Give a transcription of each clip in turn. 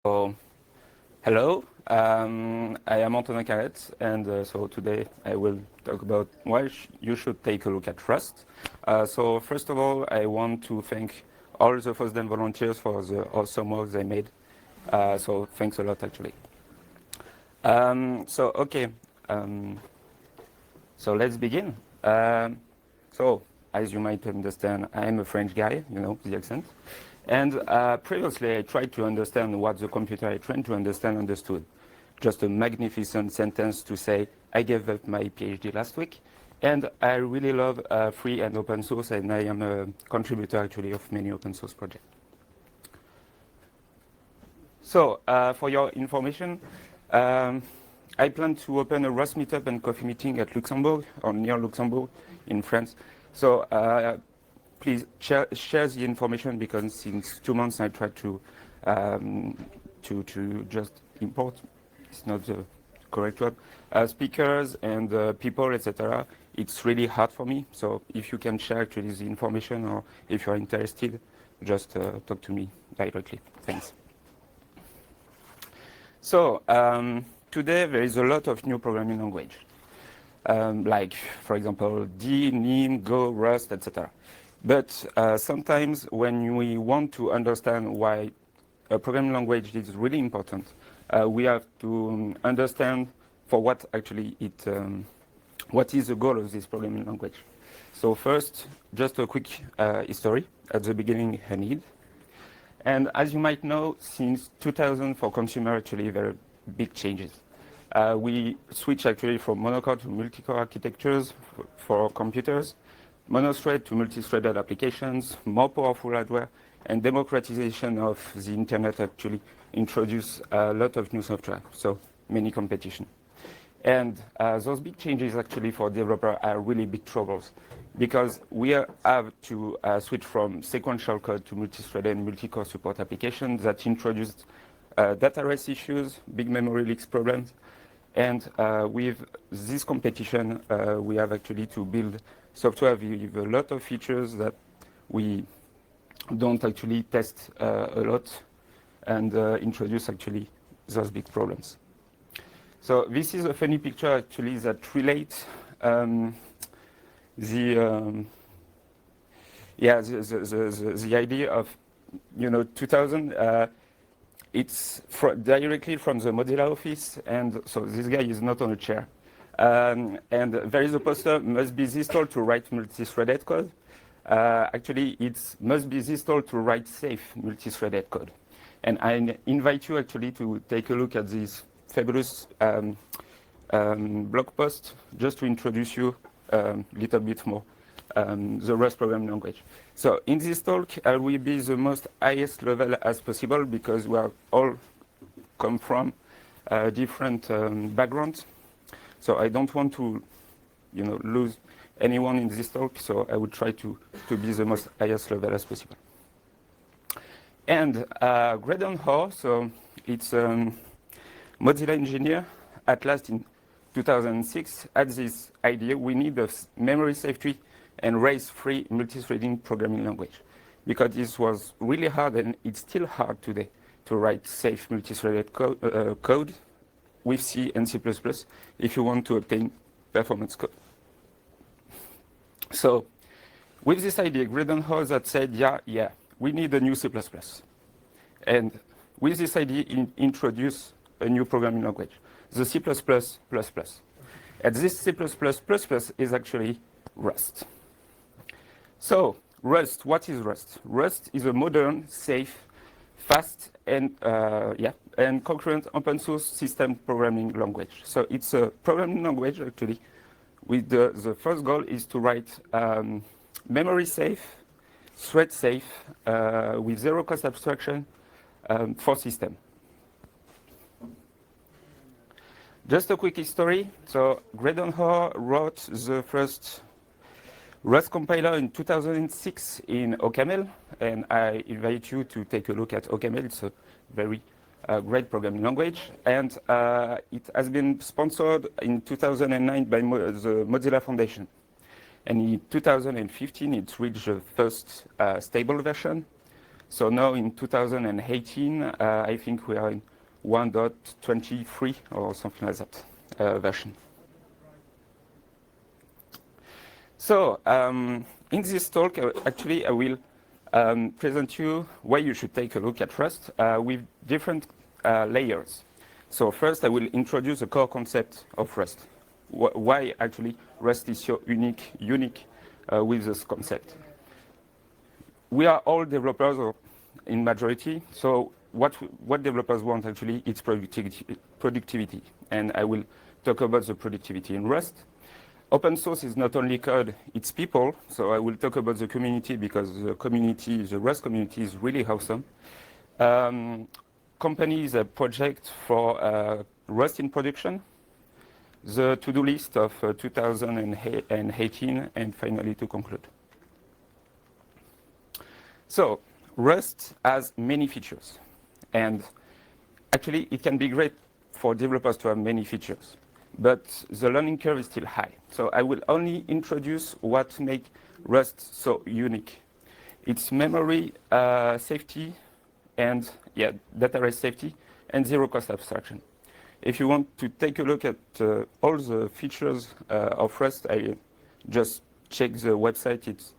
So, hello, I am Antonin Carret, and so today I will talk about why you should take a look at Rust. So first of all, I want to thank all the FOSDEM volunteers for the awesome work they made. So thanks a lot, actually. Okay, so let's begin. So, as you might understand, I am a French guy, you know, the accent. And previously, I tried to understand what the computer I trained to understand understood. Just a magnificent sentence to say, I gave up my PhD last week, and I really love free and open source, and I am a contributor, actually, of many open source projects. So, for your information, I plan to open a Rust meetup and coffee meeting at Luxembourg, or near Luxembourg, in France. So, please share the information, because since 2 months I tried to just import, it's not the correct word, speakers and people, etc. It's really hard for me. So if you can share actually the information, or if you're interested, just talk to me directly. Thanks. So today there is a lot of new programming language, like, for example, D, NIM, Go, Rust, etc. But sometimes when we want to understand why a programming language is really important, we have to understand for what actually what is the goal of this programming language. So first, just a quick history. At the beginning, I need. And as you might know, since 2000 for consumer, actually, there are big changes. We switched actually from monocore to multi-core architectures for computers, monothread to multi-threaded applications, more powerful hardware, and democratization of the internet actually introduced a lot of new software, so many competition. And those big changes actually for developers are really big troubles, because we have to switch from sequential code to multi-threaded and multi-core support applications that introduced data race issues, big memory leaks problems. And with this competition, we have actually to build software with a lot of features that we don't actually test a lot, and introduce actually those big problems. So this is a funny picture actually that relates the idea of 2000. It's directly from the Mozilla office, and so this guy is not on a chair. And there is a poster, must be this tall to write multi-threaded code. Actually, it must be this tall to write safe multi-threaded code. And I invite you actually to take a look at this fabulous blog post, just to introduce you a little bit more the Rust programming language. So in this talk, I will be the most highest level as possible, because we are all come from different backgrounds. So I don't want to, lose anyone in this talk. So I will try to be the most highest level as possible. And Graydon Hoare, so it's Mozilla engineer, at last in 2006, had this idea: we need a memory safety and race-free multi-threading programming language, because this was really hard, and it's still hard today to write safe multi-threaded code with C and C++ if you want to obtain performance code. So with this idea, Graydon Hoare had said, yeah, we need a new C++. And with this idea, introduce a new programming language, the C++++. And this C++++ is actually Rust. So Rust, what is Rust? Rust is a modern, safe, fast, and concurrent open source system programming language. So it's a programming language actually with the first goal is to write memory safe, thread safe, with zero cost abstraction for system. Just a quick history. So Graydon Hoare wrote the first Rust compiler in 2006 in OCaml, and I invite you to take a look at OCaml. It's a very great programming language, and it has been sponsored in 2009 by the Mozilla Foundation. And in 2015, it reached the first stable version. So now in 2018, I think we are in 1.23 or something like that version. So in this talk, actually, I will present you why you should take a look at Rust with different layers. So first, I will introduce the core concept of Rust. Why actually Rust is so unique with this concept. We are all developers in majority, so what developers want actually is productivity. And I will talk about the productivity in Rust. Open source is not only code, it's people. So I will talk about the community because the Rust community is really awesome. Company is a project for Rust in production, the to-do list of 2018, and finally to conclude. So Rust has many features, and actually it can be great for developers to have many features, but the learning curve is still high. So I will only introduce what makes Rust so unique. It's memory safety and data rest safety and zero cost abstraction. If you want to take a look at all the features of Rust, I just check the website. It's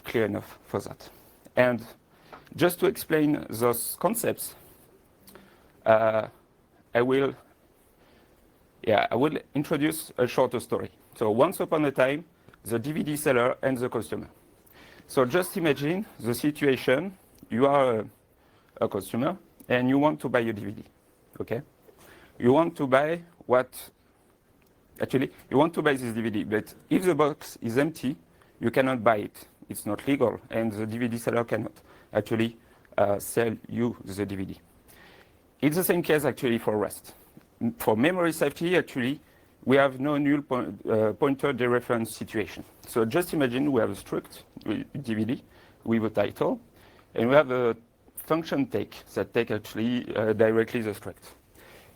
clear enough for that. And just to explain those concepts, I will introduce a shorter story. So once upon a time, the DVD seller and the customer. So just imagine the situation. You are a consumer and you want to buy a DVD, okay? You want to buy you want to buy this DVD, but if the box is empty, you cannot buy it. It's not legal, and the DVD seller cannot actually sell you the DVD. It's the same case actually for Rust. For memory safety, actually, we have no null pointer dereference situation. So just imagine we have a struct DVD with a title, and we have a function take that take actually directly the struct.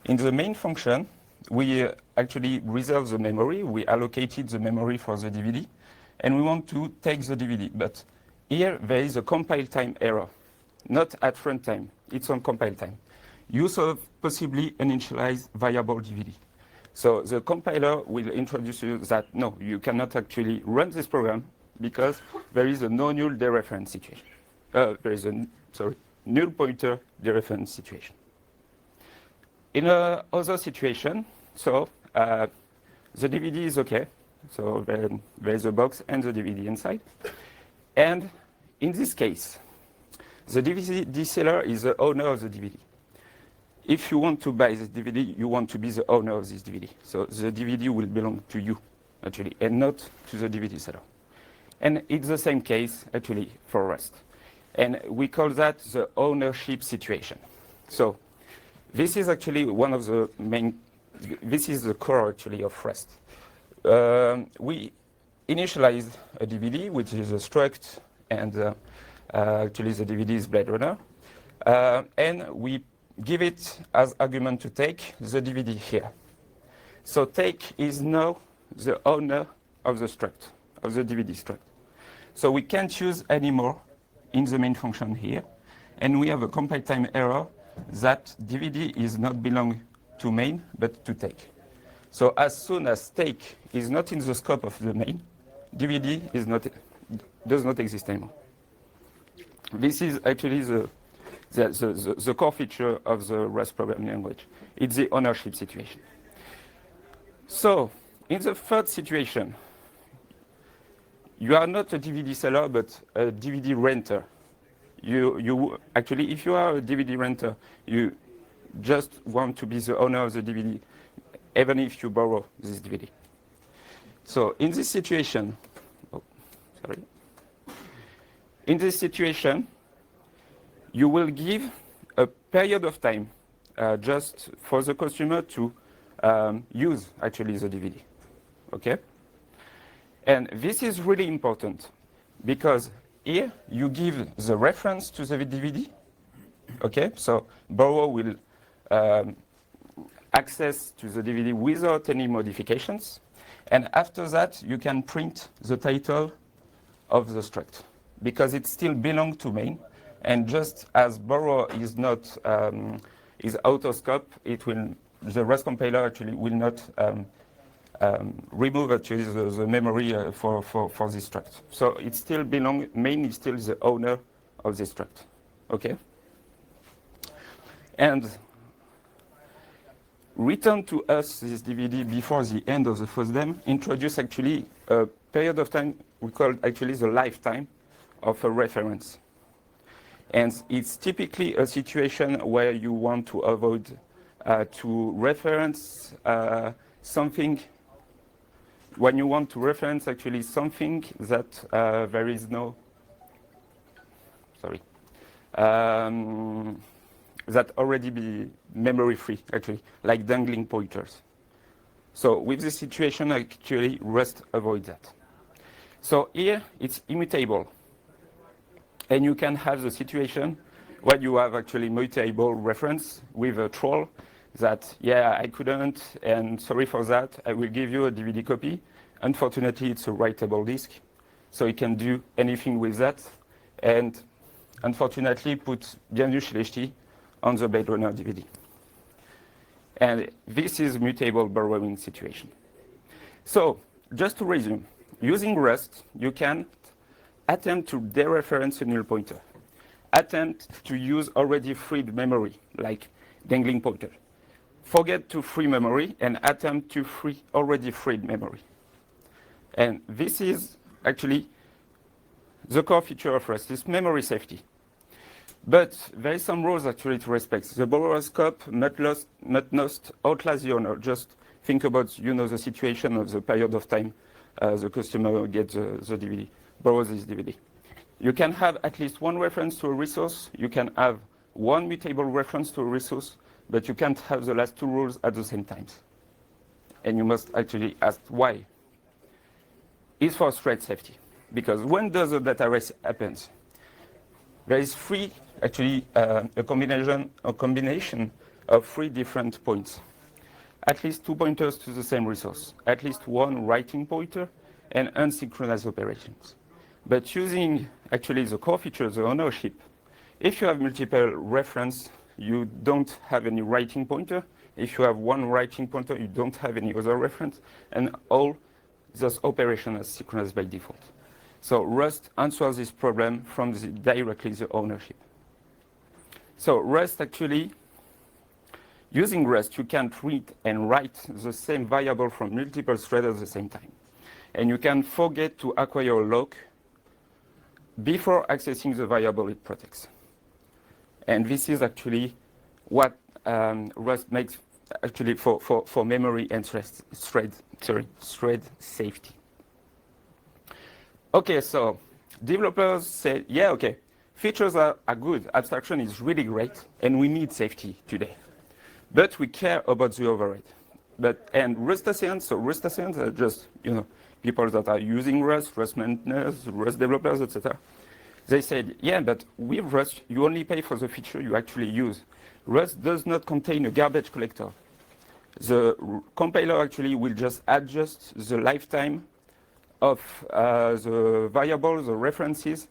In the main function, we actually reserve the memory. We allocated the memory for the DVD, and we want to take the DVD. But here there is a compile time error, not at runtime. It's on compile time. Use of possibly uninitialized variable DVD. So the compiler will introduce you that no, you cannot actually run this program because there is a no null dereference situation. There is a null pointer dereference situation. In another situation, so the DVD is okay. So there is a box and the DVD inside. And in this case, the DVD seller is the owner of the DVD. If you want to buy this DVD, you want to be the owner of this DVD. So the DVD will belong to you, actually, and not to the DVD seller. And it's the same case, actually, for Rust. And we call that the ownership situation. So this is actually one of the main, this is the core, actually, of Rust. We initialized a DVD, which is a struct, and actually the DVD is Blade Runner. And we give it as argument to take the DVD here. So take is now the owner of the struct, of the DVD struct. So we can't use anymore in the main function here. And we have a compile time error that DVD is not belong to main, but to take. So as soon as take is not in the scope of the main, DVD does not exist anymore. This is actually the core feature of the Rust programming language. It's the ownership situation. So in the third situation, you are not a DVD seller, but a DVD renter. You actually, if you are a DVD renter, you just want to be the owner of the DVD, even if you borrow this DVD. So in this situation, in this situation, you will give a period of time just for the consumer to use actually the DVD, okay? And this is really important because here you give the reference to the DVD, okay? So borrower will access to the DVD without any modifications. And after that, you can print the title of the struct because it still belongs to main. And just as borrow is not is out of scope, the Rust compiler actually will not remove actually the memory for this struct. So it still belongs, main is still the owner of this struct. Okay? And return to us this DVD before the end of the FOSDEM introduce actually a period of time we call actually the lifetime of a reference. And it's typically a situation where you want to avoid to reference something, when you want to reference actually something that there is no, sorry, that already be memory free actually, like dangling pointers. So with this situation actually Rust avoids that. So here it's immutable. And you can have the situation where you have actually mutable reference with a troll that, yeah, I couldn't, and sorry for that, I will give you a DVD copy. Unfortunately, it's a writable disk, so you can do anything with that. And unfortunately, put bienvenue chez les ch'tis on the Blade Runner DVD. And this is a mutable borrowing situation. So just to resume, using Rust, you can attempt to dereference a null pointer. Attempt to use already freed memory, like dangling pointer. Forget to free memory and attempt to free already freed memory. And this is actually the core feature of Rust, is memory safety. But there is some rules actually to respect. The borrower scope not lost, outlast the owner. Just think about, the situation of the period of time the customer gets the DVD. Borrows this DVD. You can have at least one reference to a resource. You can have one mutable reference to a resource, but you can't have the last two rules at the same time. And you must actually ask why. It's for thread safety. Because when does a data race happens? There is a combination of three different points. At least two pointers to the same resource. At least one writing pointer and unsynchronized operations. But using actually the core feature, the ownership, if you have multiple reference, you don't have any writing pointer. If you have one writing pointer, you don't have any other reference, and all those operations are synchronized by default. So Rust answers this problem from directly the ownership. So Rust actually, using Rust, you can read and write the same variable from multiple threads at the same time. And you can forget to acquire a lock before accessing the variable it protects. And this is actually what Rust makes actually for memory and thread safety. Okay, so developers say, yeah, okay, features are good, abstraction is really great, and we need safety today. But we care about the overhead. And Rustaceans are just, people that are using Rust, Rust maintainers, Rust developers, etc. They said, yeah, but with Rust, you only pay for the feature you actually use. Rust does not contain a garbage collector. The compiler actually will just adjust the lifetime of the variables, the references,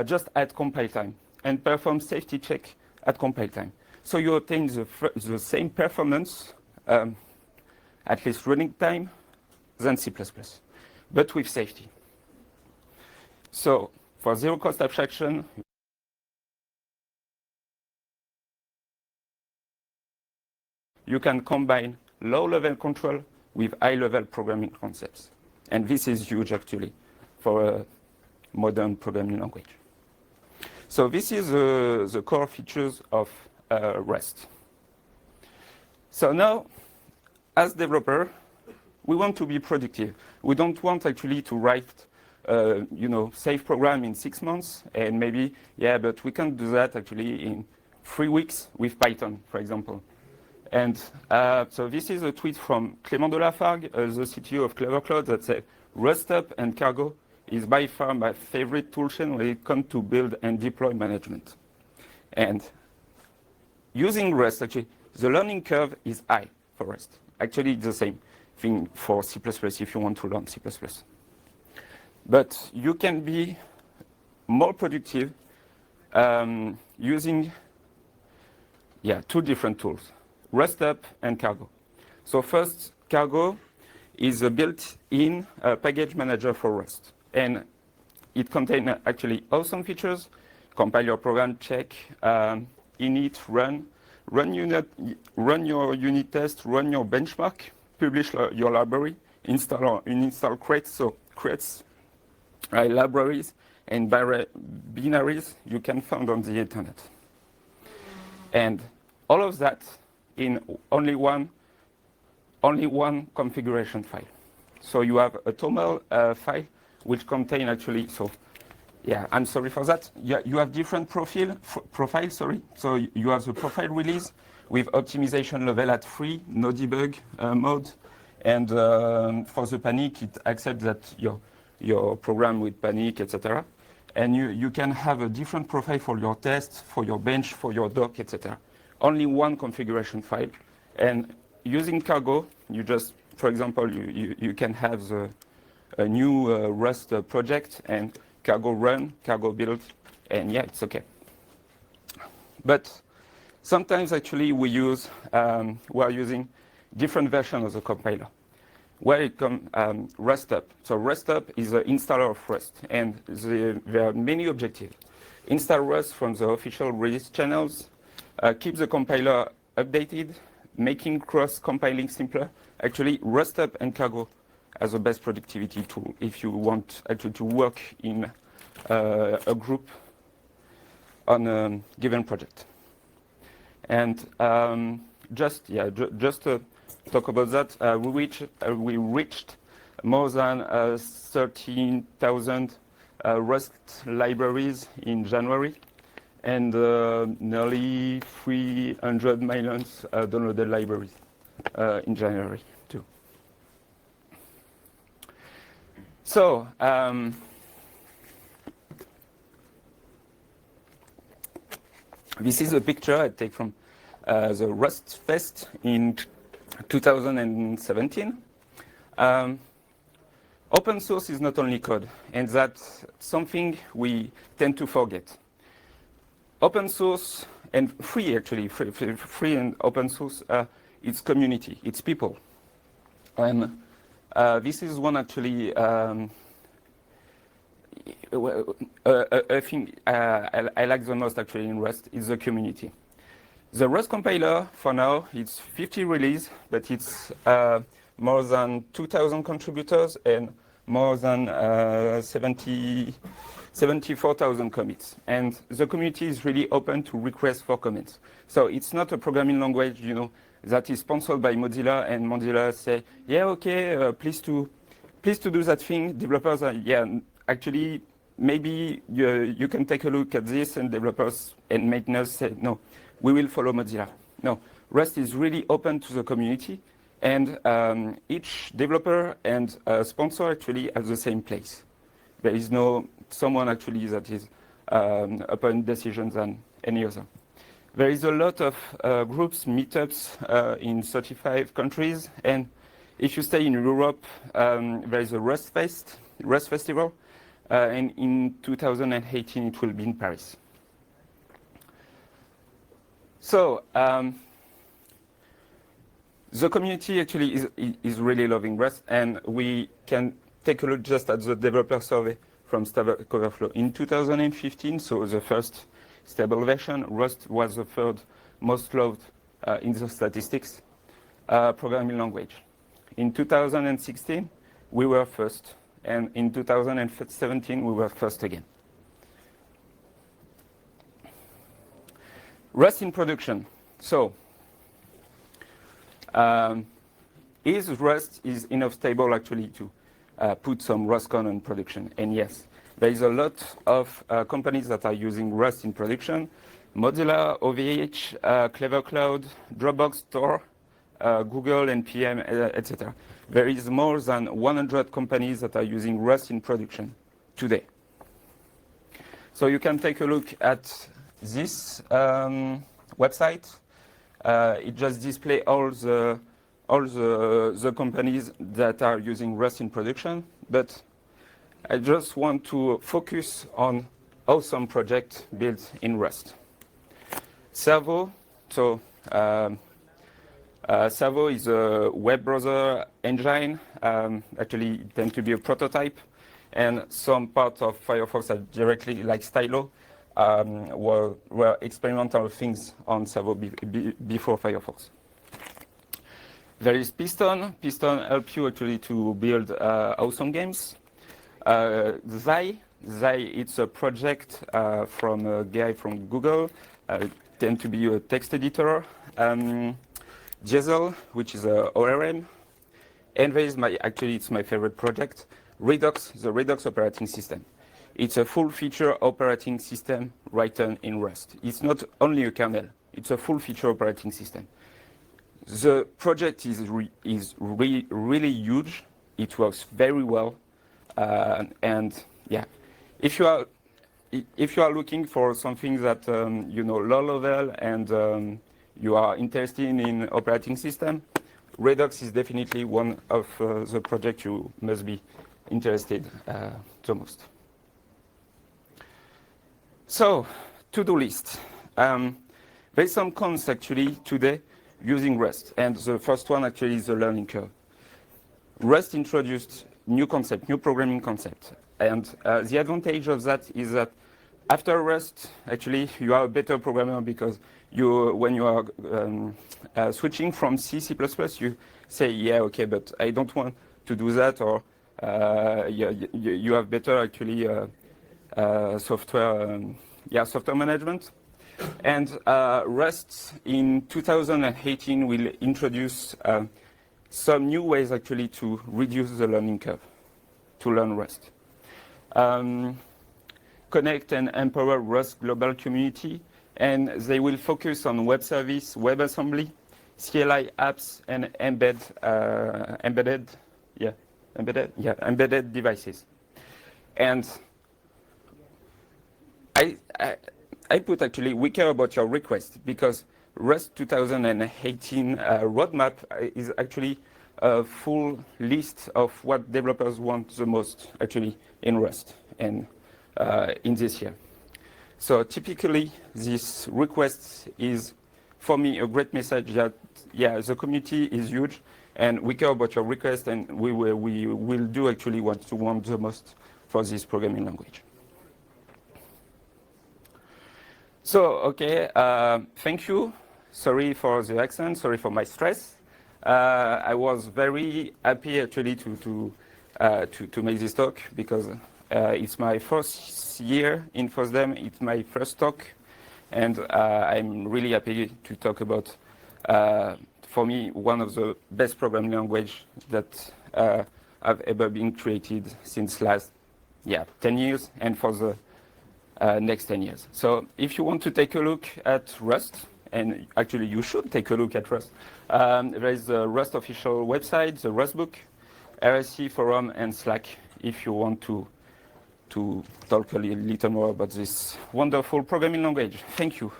just at compile time, and perform safety check at compile time. So you obtain the same performance, at least running time, than C++, but with safety. So for zero cost abstraction, you can combine low-level control with high-level programming concepts. And this is huge, actually, for a modern programming language. So this is the core features of Rust. So now, as developer, we want to be productive. We don't want actually to write, safe program in 6 months, and maybe, yeah, but we can do that actually in 3 weeks with Python, for example. And so this is a tweet from Clément de Lafargue, the CTO of Clever Cloud, that said, Rust Up and Cargo is by far my favorite toolchain when it comes to build and deploy management. And using Rust, actually, the learning curve is high for Rust. Actually, it's the same thing for C++ if you want to learn C++. But you can be more productive using two different tools, RustUp and Cargo. So first, Cargo is a built-in package manager for Rust. And it contains actually awesome features: compile your program, check, init, run your unit test, run your benchmark, publish your library, install crates, so crates, libraries, and binaries you can find on the internet. And all of that in only one configuration file. So you have a toml file which contain actually, so yeah, I'm sorry for that. You have different profiles, sorry. So you have the profile release with optimization level at 3, no debug mode. And for the panic, it accepts that your program with panic, etc. And you can have a different profile for your tests, for your bench, for your doc, etc. Only one configuration file. And using Cargo, you just, for example, you can have a new Rust project and Cargo run, Cargo build, and yeah, it's okay. But sometimes actually we are using different versions of the compiler. Where it comes, RustUp. So RustUp is an installer of Rust, and there are many objectives. Install Rust from the official release channels, keep the compiler updated, making cross-compiling simpler. Actually, RustUp and Cargo as the best productivity tool if you want actually to work in a group on a given project. And just to talk about that, we reached more than 13,000 Rust libraries in January, and nearly 300 million downloaded libraries in January too. So this is a picture I take from the Rust Fest in 2017. Open source is not only code, and that's something we tend to forget. Open source and free, actually, free and open source, it's community, it's people. And this is one actually, a thing I like the most actually in Rust is the community. The Rust compiler, for now, it's 50 release, but it's more than 2,000 contributors and more than 74,000 commits. And the community is really open to requests for comments. So it's not a programming language, that is sponsored by Mozilla, and Mozilla say, yeah, okay, please to do that thing. Developers are, yeah, actually, maybe you can take a look at this, and developers and maintainers say, no, we will follow Mozilla. No, Rust is really open to the community, and each developer and sponsor actually have the same place. There is no someone actually that is upon decisions than any other. There is a lot of groups, meetups in 35 countries, and if you stay in Europe, there is a Rust Festival, and in 2018 it will be in Paris. So the community actually is really loving Rust, and we can take a look just at the developer survey from Stack Overflow. In 2015, so the first stable version, Rust was the third most loved in the statistics programming language. In 2016, we were first, and in 2017, we were first again. Rust in production. So, is Rust enough stable actually to put some RustCon on production? And yes, there is a lot of companies that are using Rust in production. Mozilla, OVH, Clever Cloud, Dropbox Store, Google, NPM, etc. There is more than 100 companies that are using Rust in production today. So you can take a look at this website. It just displays all the companies that are using Rust in production, but I just want to focus on awesome project built in Rust. Servo, so Servo is a web browser engine. Actually, it tends to be a prototype, and some parts of Firefox are directly like Stylo were experimental things on Servo before Firefox. There is Piston. Piston helps you actually to build awesome games. Zai, it's a project from a guy from Google. Tend to be a text editor. Jezel, which is a ORM. And there is it's my favorite project, Redux, the Redux operating system. It's a full-feature operating system written in Rust. It's not only a kernel, it's a full-feature operating system. The project is really huge. It works very well. And yeah, if you are looking for something that, low level and you are interested in operating system, Redux is definitely one of the projects you must be interested the most. So, to-do list. There's some cons actually today using Rust, and the first one actually is the learning curve. Rust introduced new concept, new programming concept, and the advantage of that is that after Rust, actually, you are a better programmer because when you are switching from C, C++, you say, yeah, okay, but I don't want to do that, or you have better actually software management. And Rust in 2018 will introduce some new ways actually to reduce the learning curve to learn Rust. Connect and empower Rust global community, and they will focus on web service, WebAssembly, CLI apps, and embedded devices. And I put actually, we care about your request because Rust 2018 roadmap is actually a full list of what developers want the most actually in Rust and in this year. So typically this request is for me a great message that the community is huge and we care about your request and we will do actually what you want the most for this programming language. So, okay, thank you. Sorry for the accent, sorry for my stress. I was very happy actually to make this talk because it's my first year in FOSDEM, it's my first talk, and I'm really happy to talk about, for me, one of the best programming language that have ever been created since last 10 years and for the next 10 years. So if you want to take a look at Rust, and actually you should take a look at Rust, there is the Rust official website, the Rust book, RSC forum, and Slack if you want to talk a little more about this wonderful programming language. Thank you.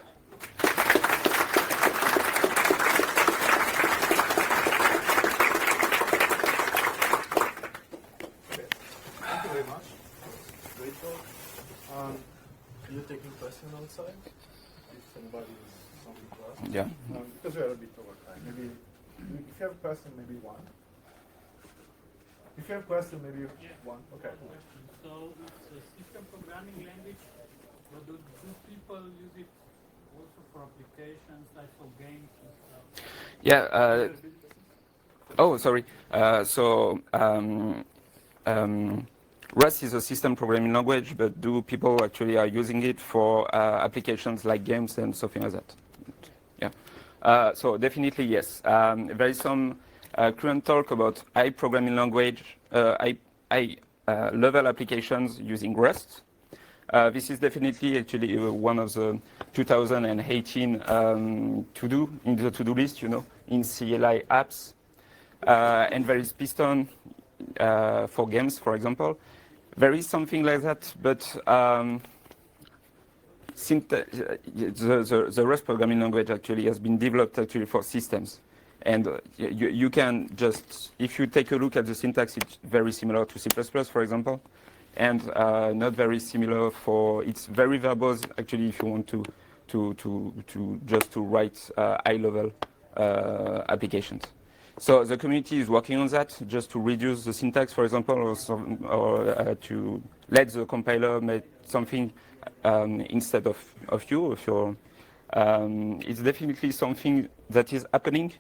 You're taking questions outside? If anybody has something to ask? Yeah. Because we are a bit over time. Maybe if you have a question, maybe one. If you have a question, maybe one. Okay. So it's a system programming language, but do people use it also for applications, like for games and stuff? Yeah. Oh, sorry. Rust is a system programming language, but do people actually are using it for applications like games and something like that? Yeah. So definitely yes. There is some current talk about high programming language, high level applications using Rust. This is definitely actually one of the 2018 to-do in the to-do list, in CLI apps. And there is Piston for games, for example. There is something like that, but the Rust programming language actually has been developed actually for systems. And you can just, if you take a look at the syntax, it's very similar to C++, for example. and not very similar for, it's very verbose actually if you want to just to write high-level applications. So the community is working on that, just to reduce the syntax, for example, or to let the compiler make something instead of you. If you're, it's definitely something that is happening,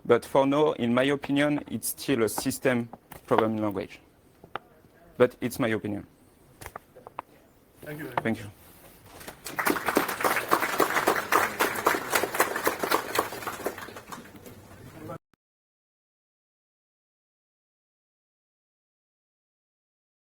but for now, in my opinion, it's still a system programming language. But it's my opinion. Thank you. Thank you.